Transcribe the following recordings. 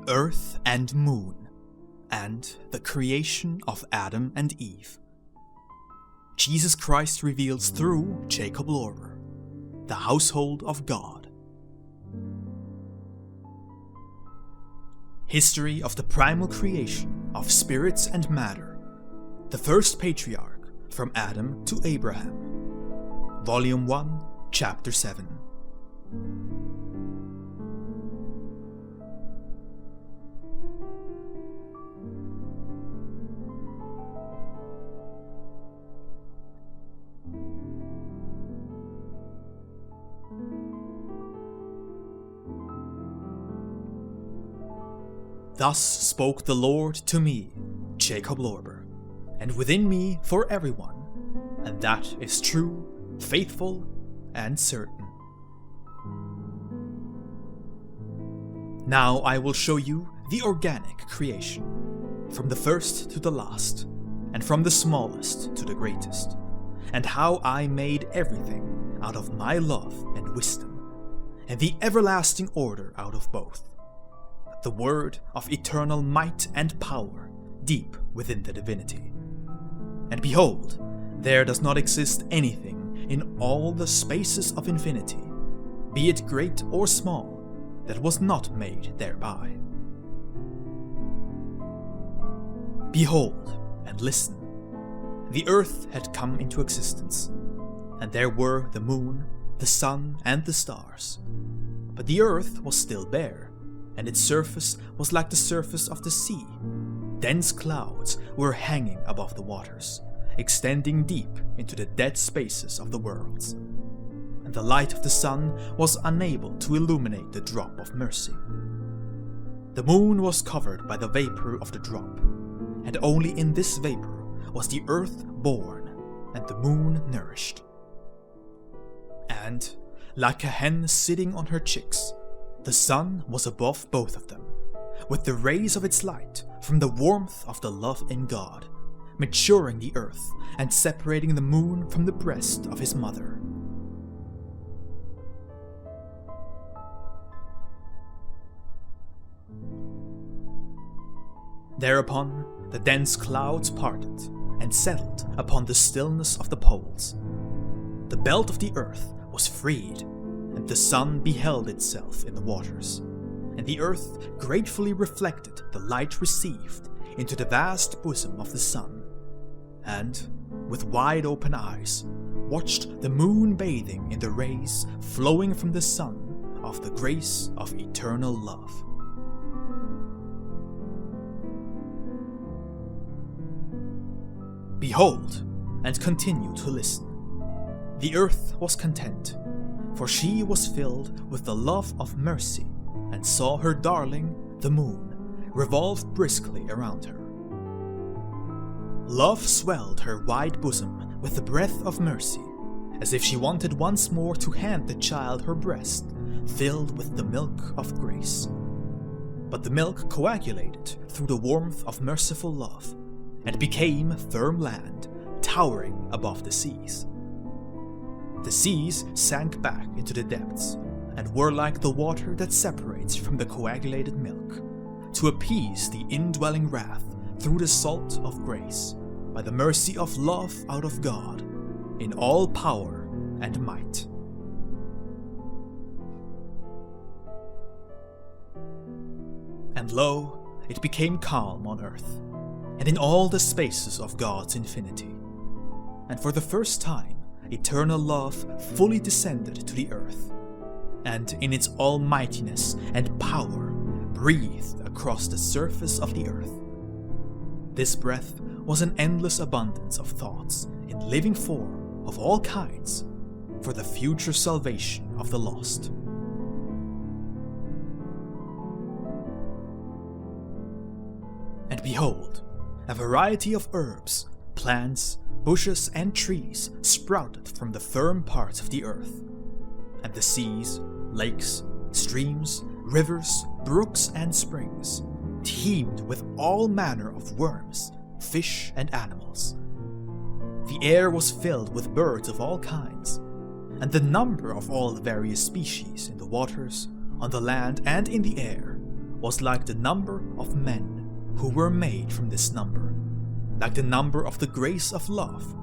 Earth and Moon, and the creation of Adam and Eve. Jesus Christ reveals through Jakob Lorber, the household of God. History of the primal creation of spirits and matter, the first patriarch from Adam to Abraham. Volume 1, Chapter 7. Thus spoke the Lord to me, Jakob Lorber, and within me for everyone, and that is true, faithful, and certain. Now I will show you the organic creation, from the first to the last, and from the smallest to the greatest, and how I made everything out of my love and wisdom, and the everlasting order out of both. The word of eternal might and power deep within the divinity. And behold, there does not exist anything in all the spaces of infinity, be it great or small, that was not made thereby. Behold and listen, the earth had come into existence, and there were the moon, the sun, and the stars. But the earth was still bare, and its surface was like the surface of the sea. Dense clouds were hanging above the waters, extending deep into the dead spaces of the worlds. And the light of the sun was unable to illuminate the drop of mercy. The moon was covered by the vapor of the drop, and only in this vapor was the earth born and the moon nourished. And, like a hen sitting on her chicks, the sun was above both of them, with the rays of its light from the warmth of the love in God, maturing the earth and separating the moon from the breast of his mother. Thereupon the dense clouds parted and settled upon the stillness of the poles. The belt of the earth was freed, and the sun beheld itself in the waters, and the earth gratefully reflected the light received into the vast bosom of the sun, and, with wide open eyes, watched the moon bathing in the rays flowing from the sun of the grace of eternal love. Behold, and continue to listen. The earth was content, for she was filled with the love of mercy, and saw her darling, the moon, revolve briskly around her. Love swelled her wide bosom with the breath of mercy, as if she wanted once more to hand the child her breast, filled with the milk of grace. But the milk coagulated through the warmth of merciful love, and became firm land, towering above the seas. The seas sank back into the depths, and were like the water that separates from the coagulated milk, to appease the indwelling wrath through the salt of grace, by the mercy of love out of God, in all power and might. And lo, it became calm on earth, and in all the spaces of God's infinity. And for the first time, eternal love fully descended to the earth, and in its almightiness and power breathed across the surface of the earth. This breath was an endless abundance of thoughts in living form of all kinds for the future salvation of the lost. And behold, a variety of herbs, plants, bushes and trees sprouted from the firm parts of the earth, and the seas, lakes, streams, rivers, brooks and springs teemed with all manner of worms, fish and animals. The air was filled with birds of all kinds, and the number of all the various species in the waters, on the land and in the air, was like the number of men who were made from this number, like the number of the grace of love,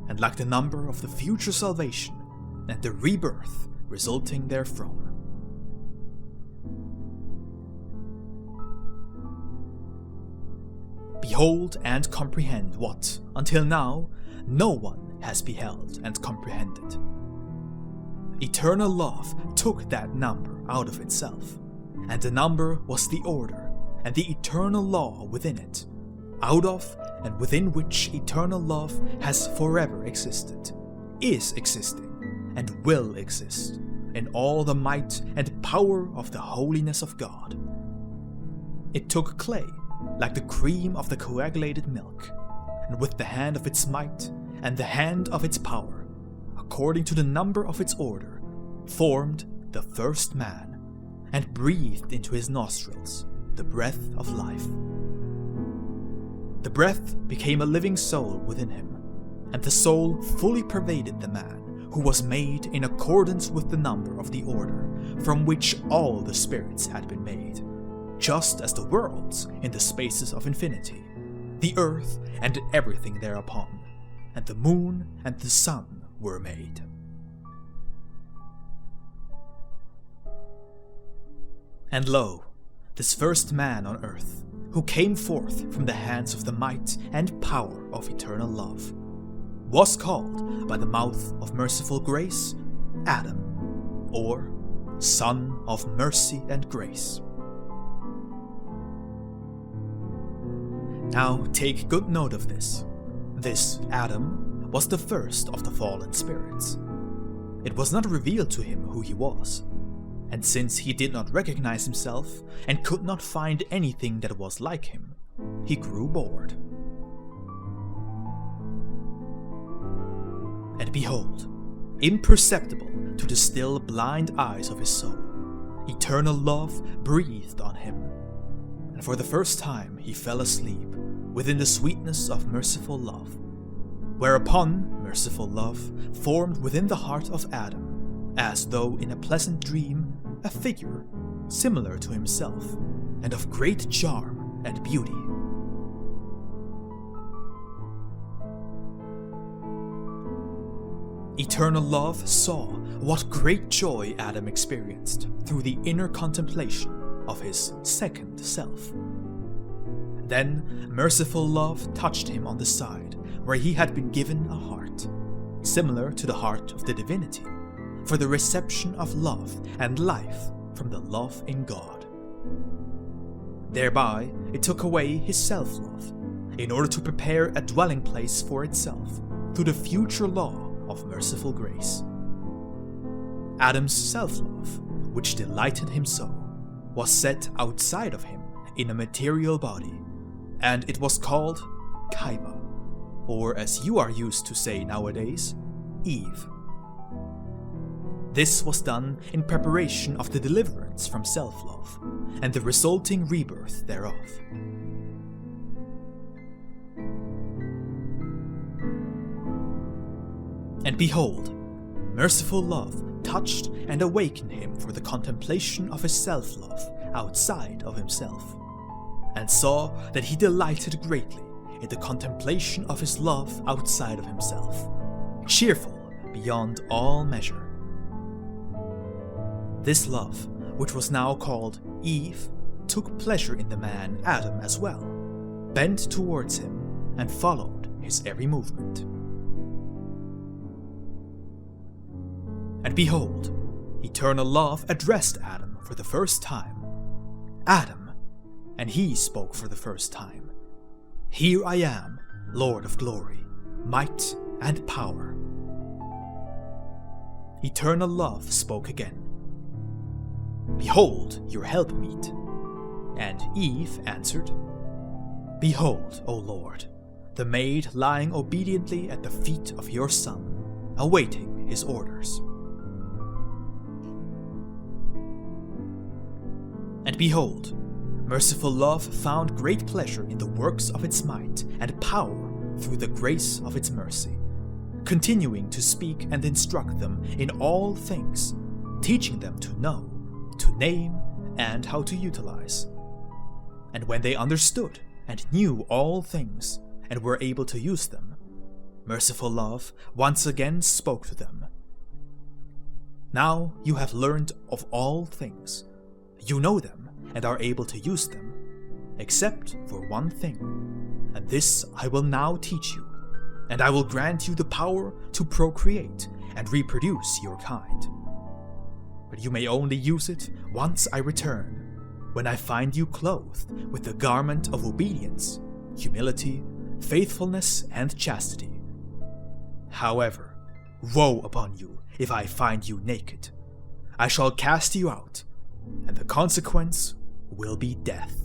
and like the number of the future salvation and the rebirth resulting therefrom. Behold and comprehend what, until now, no one has beheld and comprehended. Eternal love took that number out of itself, and the number was the order and the eternal law within it, out of and within which eternal love has forever existed, is existing, and will exist in all the might and power of the holiness of God. It took clay, like the cream of the coagulated milk, and with the hand of its might and the hand of its power, according to the number of its order, formed the first man, and breathed into his nostrils the breath of life. The breath became a living soul within him, and the soul fully pervaded the man, who was made in accordance with the number of the order from which all the spirits had been made, just as the worlds in the spaces of infinity, the earth and everything thereupon, and the moon and the sun were made. And lo, this first man on earth, who came forth from the hands of the might and power of eternal love, was called by the mouth of merciful grace Adam, or Son of Mercy and Grace. Now take good note of this. This Adam was the first of the fallen spirits. It was not revealed to him who he was, and since he did not recognize himself and could not find anything that was like him, he grew bored. And behold, imperceptible to the still blind eyes of his soul, eternal love breathed on him, and for the first time he fell asleep within the sweetness of merciful love, whereupon merciful love formed within the heart of Adam, as though in a pleasant dream, a figure similar to himself, and of great charm and beauty. Eternal love saw what great joy Adam experienced through the inner contemplation of his second self. Then merciful love touched him on the side where he had been given a heart, similar to the heart of the Divinity, for the reception of love and life from the love in God. Thereby it took away his self-love, in order to prepare a dwelling place for itself through the future law of merciful grace. Adam's self-love, which delighted him so, was set outside of him in a material body, and it was called Kaiba, or as you are used to say nowadays, Eve. This was done in preparation of the deliverance from self-love, and the resulting rebirth thereof. And behold, merciful love touched and awakened him for the contemplation of his self-love outside of himself, and saw that he delighted greatly in the contemplation of his love outside of himself, cheerful beyond all measure. This love, which was now called Eve, took pleasure in the man Adam as well, bent towards him, and followed his every movement. And behold, eternal love addressed Adam for the first time. Adam, and he spoke for the first time. Here I am, Lord of glory, might and power. Eternal love spoke again. Behold your helpmeet. And Eve answered, Behold, O Lord, the maid lying obediently at the feet of your Son, awaiting his orders. And behold, merciful love found great pleasure in the works of its might and power through the grace of its mercy, continuing to speak and instruct them in all things, teaching them to know, to name, and how to utilize, and when they understood and knew all things, and were able to use them, merciful love once again spoke to them. Now you have learned of all things. You know them and are able to use them, except for one thing, and this I will now teach you, and I will grant you the power to procreate and reproduce your kind. But you may only use it once I return, when I find you clothed with the garment of obedience, humility, faithfulness, and chastity. However, woe upon you if I find you naked. I shall cast you out, and the consequence will be death.